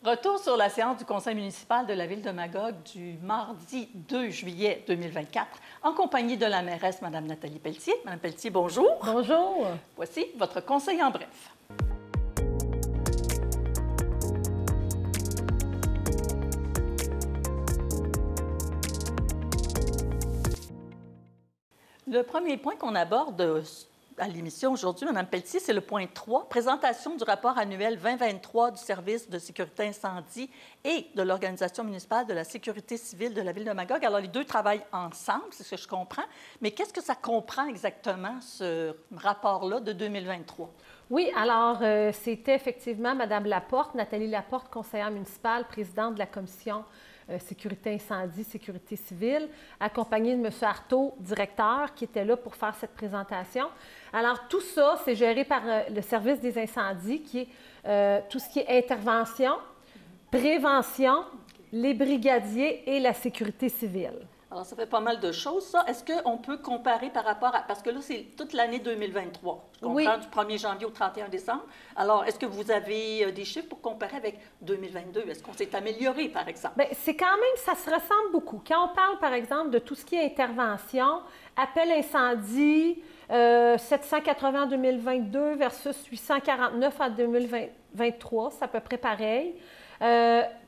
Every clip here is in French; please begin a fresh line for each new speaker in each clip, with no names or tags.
Retour sur la séance du conseil municipal de la ville de Magog du mardi 2 juillet 2024, en compagnie de la mairesse, Mme Nathalie Pelletier. Mme Pelletier, bonjour.
Bonjour.
Voici votre conseil en bref. Le premier point qu'on aborde à l'émission aujourd'hui, Mme Pelletier, c'est le point 3, présentation du rapport annuel 2023 du service de sécurité incendie et de l'Organisation municipale de la sécurité civile de la ville de Magog. Alors, les deux travaillent ensemble, c'est ce que je comprends, mais qu'est-ce que ça comprend exactement, ce rapport-là de 2023?
Oui, alors, c'était effectivement Mme Laporte, Nathalie Laporte, conseillère municipale, présidente de la commission sécurité incendie, sécurité civile, accompagnée de M. Artaud, directeur, qui était là pour faire cette présentation. Alors, tout ça, c'est géré par le service des incendies, qui est tout ce qui est intervention, prévention, les brigadiers et la sécurité civile.
Alors, ça fait pas mal de choses, ça. Est-ce qu'on peut comparer par rapport à... Parce que là, c'est toute l'année 2023. Je comprends,
oui.
Du 1er janvier au 31 décembre. Alors, est-ce que vous avez des chiffres pour comparer avec 2022? Est-ce qu'on s'est amélioré, par exemple?
Bien, c'est quand même, ça se ressemble beaucoup. Quand on parle, par exemple, de tout ce qui est intervention, appel incendie, 780 en 2022 versus 849 en 2023, c'est à peu près pareil.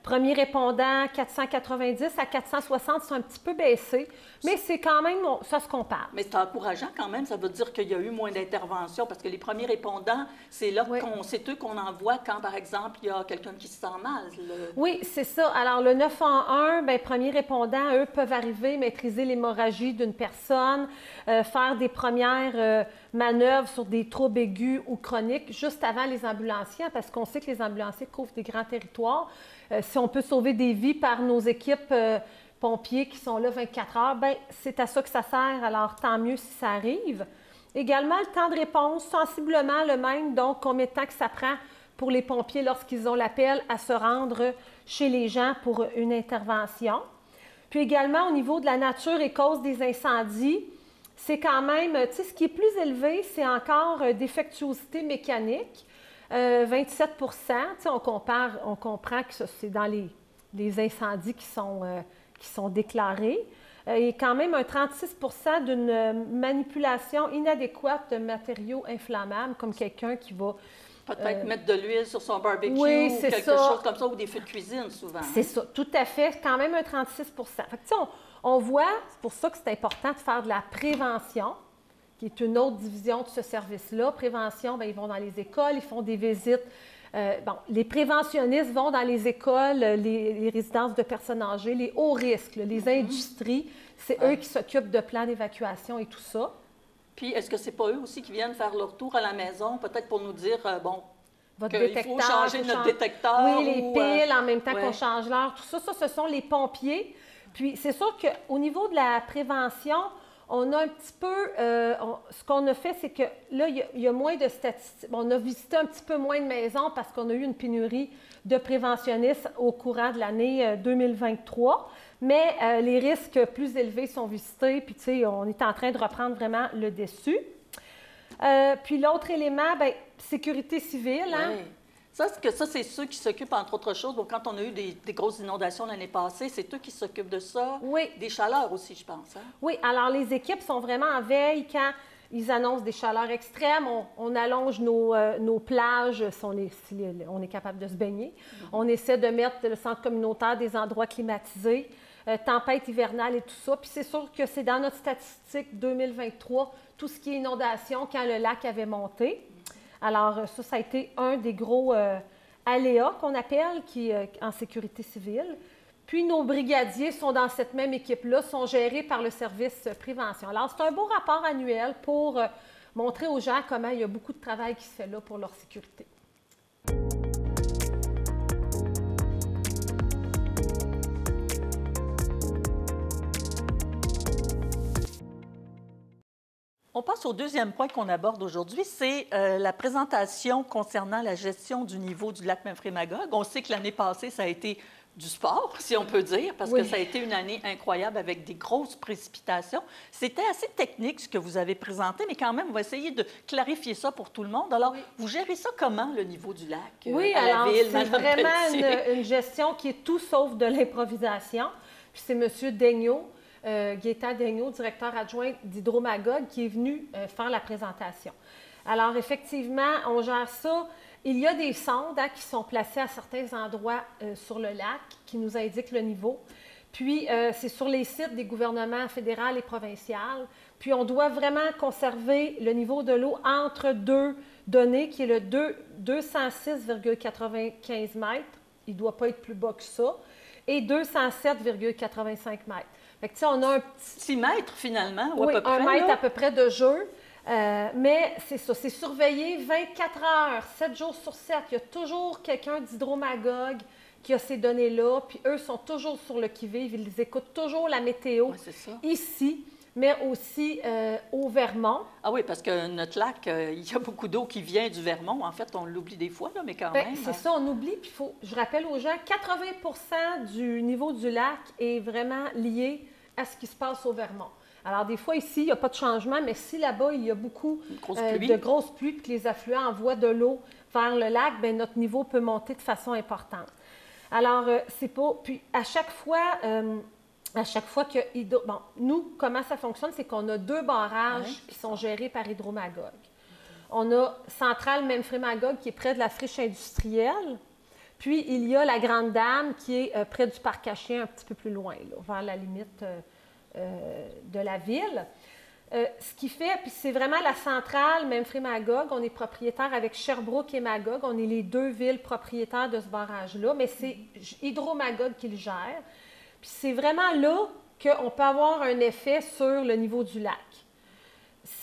Premiers répondants, 490 à 460, c'est un petit peu baissé, mais c'est quand même, ça se compare.
Mais c'est encourageant quand même, ça veut dire qu'il y a eu moins d'interventions, parce que les premiers répondants, c'est là
oui.
c'est eux qu'on envoie quand, par exemple, il y a quelqu'un qui se sent mal.
Oui, c'est ça. Alors, le 911, bien, premiers répondants, eux, peuvent arriver, maîtriser l'hémorragie d'une personne, faire des premières manœuvres sur des troubles aigus ou chroniques juste avant les ambulanciers, parce qu'on sait que les ambulanciers couvrent des grands territoires. Si on peut sauver des vies par nos équipes pompiers qui sont là 24 heures, bien, c'est à ça que ça sert. Alors, tant mieux si ça arrive. Également, le temps de réponse, sensiblement le même. Donc, combien de temps que ça prend pour les pompiers lorsqu'ils ont l'appel à se rendre chez les gens pour une intervention. Puis également, au niveau de la nature et cause des incendies, c'est quand même, tu sais, ce qui est plus élevé, c'est encore défectuosité mécanique. 27 tu sais, on comprend que c'est dans les incendies qui sont déclarés. Il y a quand même un 36 d'une manipulation inadéquate de matériaux inflammables, comme quelqu'un qui va...
Peut-être mettre de l'huile sur son barbecue
oui,
ou quelque chose comme ça, ou des feux de cuisine, souvent.
C'est ça, tout à fait. Quand même un 36 Fait que, tu sais, on voit, c'est pour ça que c'est important de faire de la prévention, qui est une autre division de ce service-là. Prévention, bien, ils vont dans les écoles, ils font des visites. Les préventionnistes vont dans les écoles, les résidences de personnes âgées, les hauts risques, les industries. C'est eux qui s'occupent de plans d'évacuation et tout ça.
Puis, est-ce que c'est pas eux aussi qui viennent faire leur tour à la maison, peut-être pour nous dire,
il
faut changer notre détecteur?
Oui, les piles, en même temps qu'on change l'heure. Tout ça, ce sont les pompiers. Puis, c'est sûr qu'au niveau de la prévention, on a un petit peu... ce qu'on a fait, c'est que là, il y a moins de statistiques. On a visité un petit peu moins de maisons parce qu'on a eu une pénurie de préventionnistes au courant de l'année 2023. Mais les risques plus élevés sont visités. Puis, tu sais, on est en train de reprendre vraiment le dessus. Puis, l'autre élément, bien, sécurité civile. Hein?
Oui. Ça, c'est ceux qui s'occupent, entre autres choses. Bon, quand on a eu des grosses inondations l'année passée, c'est eux qui s'occupent de ça.
Oui.
Des chaleurs aussi, je pense. Hein?
Oui, alors les équipes sont vraiment en veille quand ils annoncent des chaleurs extrêmes. On allonge nos plages si on est capable de se baigner. On essaie de mettre le centre communautaire des endroits climatisés, tempête hivernale et tout ça. Puis c'est sûr que c'est dans notre statistique 2023, tout ce qui est inondation quand le lac avait monté. Alors, ça a été un des gros aléas qu'on appelle en sécurité civile. Puis, nos brigadiers sont dans cette même équipe-là, sont gérés par le service prévention. Alors, c'est un beau rapport annuel pour montrer aux gens comment il y a beaucoup de travail qui se fait là pour leur sécurité.
On passe au deuxième point qu'on aborde aujourd'hui, c'est la présentation concernant la gestion du niveau du lac Memphremagog. On sait que l'année passée, ça a été du sport, si on peut dire, parce
Oui.
que ça a été une année incroyable avec des grosses précipitations. C'était assez technique ce que vous avez présenté, mais quand même, on va essayer de clarifier ça pour tout le monde. Alors, vous gérez ça comment, le niveau du lac
Oui,
à la
alors
ville,
c'est
Madame
vraiment
Pelletier?
une gestion qui est tout sauf de l'improvisation. Puis c'est M. Daigneault, Gaétan Daigneault, directeur adjoint d'Hydro-Magog, qui est venu faire la présentation. Alors, effectivement, on gère ça. Il y a des sondes qui sont placées à certains endroits sur le lac qui nous indiquent le niveau. Puis, c'est sur les sites des gouvernements fédéral et provincial. Puis, on doit vraiment conserver le niveau de l'eau entre deux données, qui est le 206,95 mètres. Il ne doit pas être plus bas que ça. Et 207,85 mètres. Fait que, tu sais, on a un petit...
6 mètres, finalement, ou
Oui,
à peu près,
1 mètre
là?
à peu près de jeu. Mais c'est ça, c'est surveillé 24 heures, 7 jours sur 7. Il y a toujours quelqu'un d'Hydro-Magog qui a ces données-là, puis eux sont toujours sur le qui-vive. Ils écoutent toujours la météo
Oui, c'est ça.
ici, mais aussi au Vermont.
Ah oui, parce que notre lac, il y a beaucoup d'eau qui vient du Vermont. En fait, on l'oublie des fois, là, mais quand
Bien,
même.
c'est ça, on oublie. Puis je rappelle aux gens, 80 du niveau du lac est vraiment lié à ce qui se passe au Vermont. Alors, des fois, ici, il n'y a pas de changement, mais si là-bas, il y a beaucoup de grosses pluies et que les affluents envoient de l'eau vers le lac, bien, notre niveau peut monter de façon importante. Alors, c'est pas... Puis, à chaque fois que... Bon, nous, comment ça fonctionne, c'est qu'on a 2 barrages qui sont gérés par Hydro-Magog. On a Centrale Memphremagog qui est près de la friche industrielle. Puis, il y a la Grande Dame qui est près du parc Cachet, un petit peu plus loin, là, vers la limite... de la ville. Ce qui fait, puis c'est vraiment la centrale Memphremagog, on est propriétaire avec Sherbrooke et Magog, on est les 2 villes propriétaires de ce barrage-là, mais c'est Hydro-Magog qui le gère. Puis c'est vraiment là qu'on peut avoir un effet sur le niveau du lac.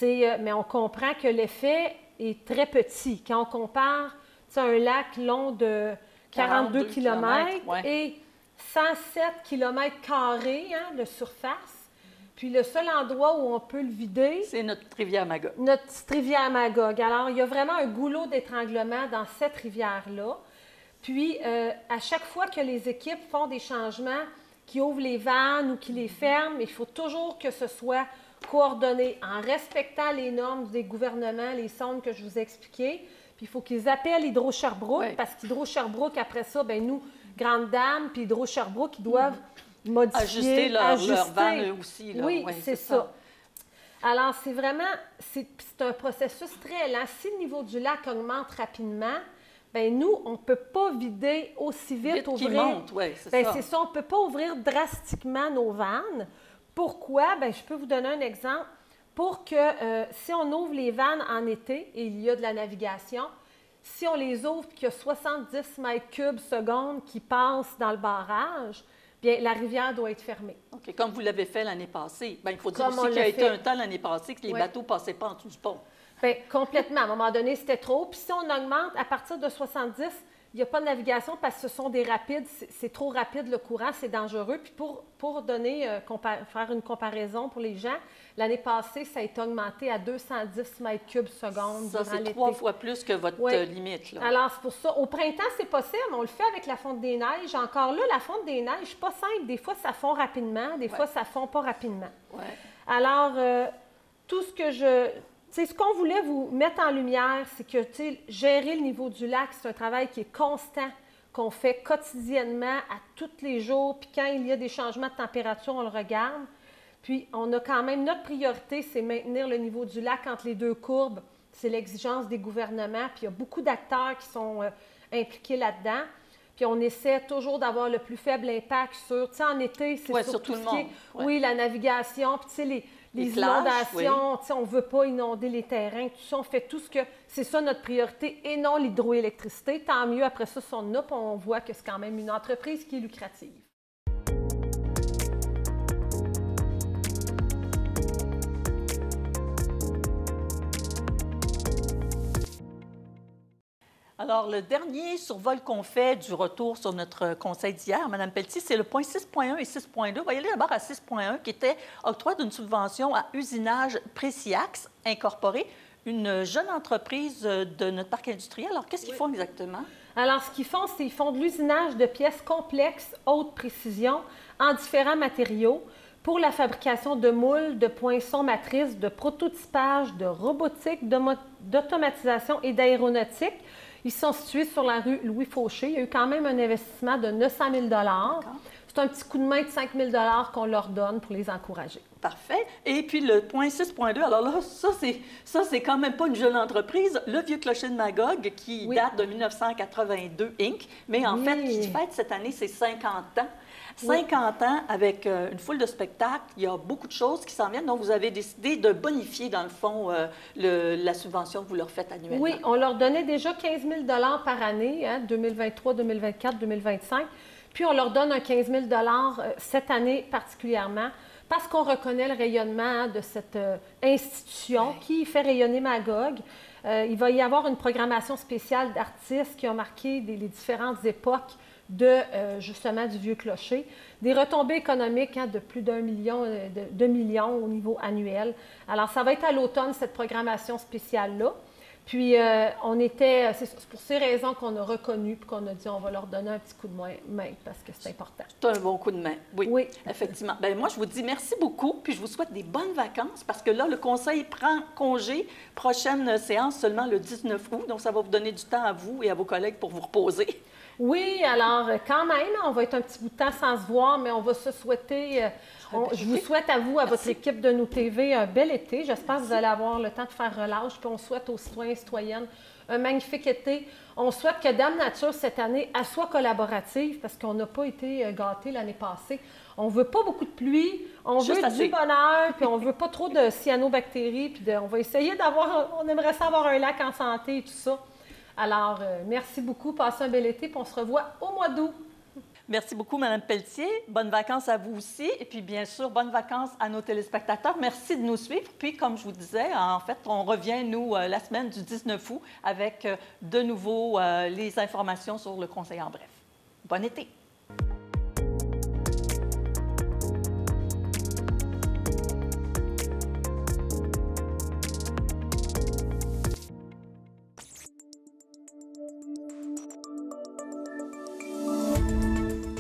Mais on comprend que l'effet est très petit. Quand on compare un lac long de 42 km et 107 km carrés de surface, puis le seul endroit où on peut le vider...
C'est notre rivière Magog.
Notre petite rivière Magog. Alors, il y a vraiment un goulot d'étranglement dans cette rivière-là. Puis, à chaque fois que les équipes font des changements, qui ouvrent les vannes ou qui les ferment, il faut toujours que ce soit coordonné en respectant les normes des gouvernements, les sondes que je vous ai expliquées. Puis, il faut qu'ils appellent Hydro-Sherbrooke, parce qu'Hydro-Sherbrooke, après ça, bien nous, Grande Dame, puis Hydro-Sherbrooke, ils doivent modifier,
ajuster leur vanne eux aussi. Là.
Oui, c'est ça. Alors, c'est vraiment, c'est un processus très lent. Si le niveau du lac augmente rapidement, bien nous, on ne peut pas vider aussi vite,
qu'il monte, oui, c'est ça.
C'est ça, on ne peut pas ouvrir drastiquement nos vannes. Pourquoi? Bien, je peux vous donner un exemple. Pour que, si on ouvre les vannes en été, et il y a de la navigation, si on les ouvre et qu'il y a 70 mètres cubes secondes qui passent dans le barrage, bien, la rivière doit être fermée.
OK. Comme vous l'avez fait l'année passée. Bien, il faut dire aussi qu'il y a été un temps l'année passée que les bateaux ne passaient pas en dessous du pont.
Bien, complètement. À un moment donné, c'était trop. Puis si on augmente à partir de 70, il n'y a pas de navigation parce que ce sont des rapides. C'est trop rapide le courant, c'est dangereux. Puis pour donner, faire une comparaison pour les gens, l'année passée, ça a été augmenté à 210 mètres cubes secondes durant l'été.
Ça, c'est 3 fois plus que votre limite. Là.
Alors, c'est pour ça. Au printemps, c'est possible. On le fait avec la fonte des neiges. Encore là, la fonte des neiges, pas simple. Des fois, ça fond rapidement. Des fois, ça fond pas rapidement. Alors, tout ce que ce qu'on voulait vous mettre en lumière, c'est que gérer le niveau du lac, c'est un travail qui est constant, qu'on fait quotidiennement, à tous les jours. Puis quand il y a des changements de température, on le regarde. Puis on a quand même, notre priorité, c'est maintenir le niveau du lac entre les 2 courbes. C'est l'exigence des gouvernements. Puis il y a beaucoup d'acteurs qui sont impliqués là-dedans. Puis on essaie toujours d'avoir le plus faible impact sur, en été, c'est sur tout ce qui est, oui, la navigation, puis les inondations, on ne veut pas inonder les terrains, tout ça, on fait tout ce que... C'est ça notre priorité, et non l'hydroélectricité. Tant mieux, après ça, si on a, puis on voit que c'est quand même une entreprise qui est lucrative.
Alors, le dernier survol qu'on fait du retour sur notre conseil d'hier, Mme Pelletier, c'est le point 6.1 et 6.2. On va y aller d'abord à 6.1, qui était octroi d'une subvention à Usinage Préciax Incorporé, une jeune entreprise de notre parc industriel. Alors, qu'est-ce qu'ils font exactement?
Alors, ce qu'ils font, c'est qu'ils font de l'usinage de pièces complexes, haute précision, en différents matériaux pour la fabrication de moules, de poinçons matrices, de prototypage, de robotique, d'automatisation et d'aéronautique. Ils sont situés sur la rue Louis Fauché. Il y a eu quand même un investissement de 900 000 C'est un petit coup de main de 5 000 qu'on leur donne pour les encourager.
Parfait. Et puis le point 6.2, alors là, ça c'est quand même pas une jeune entreprise. Le Vieux Clocher de Magog, qui date de 1982 Inc., mais en fait, qui fête cette année ses 50 ans. 50 ans avec une foule de spectacles, il y a beaucoup de choses qui s'en viennent. Donc, vous avez décidé de bonifier, dans le fond, la subvention que vous leur faites annuellement.
Oui, on leur donnait déjà 15 000 par année, 2023, 2024, 2025. Puis, on leur donne un 15 000 cette année particulièrement parce qu'on reconnaît le rayonnement de cette institution qui fait rayonner Magog. Il va y avoir une programmation spéciale d'artistes qui ont marqué les différentes époques justement du Vieux Clocher. Des retombées économiques de plus d'1 million, de millions au niveau annuel. Alors, ça va être à l'automne, cette programmation spéciale-là. Puis, c'est pour ces raisons qu'on a reconnu et qu'on a dit on va leur donner un petit coup de main parce que c'est important.
C'est un bon coup de main, oui. Effectivement. Bien, moi, je vous dis merci beaucoup, puis je vous souhaite des bonnes vacances parce que là, le Conseil prend congé. Prochaine séance seulement le 19 août, donc ça va vous donner du temps à vous et à vos collègues pour vous reposer.
Oui, alors quand même, on va être un petit bout de temps sans se voir, mais on va se souhaiter, je vous souhaite à vous, à votre équipe de Nous TV, un bel été. J'espère que vous allez avoir le temps de faire relâche, puis on souhaite aux citoyens et citoyennes un magnifique été. On souhaite que Dame Nature, cette année, elle soit collaborative, parce qu'on n'a pas été gâtés l'année passée. On ne veut pas beaucoup de pluie, on veut du bonheur, puis on ne veut pas trop de cyanobactéries, puis on va essayer on aimerait ça avoir un lac en santé et tout ça. Alors, merci beaucoup. Passez un bel été, puis on se revoit au mois d'août.
Merci beaucoup, Mme Pelletier. Bonnes vacances à vous aussi. Et puis, bien sûr, bonnes vacances à nos téléspectateurs. Merci de nous suivre. Puis, comme je vous disais, en fait, on revient, nous, la semaine du 19 août avec de nouveau les informations sur le Conseil en bref. Bon été!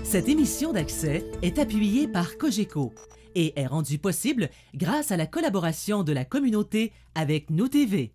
Cette émission d'Accès est appuyée par Cogeco et est rendue possible grâce à la collaboration de la communauté avec Nous TV.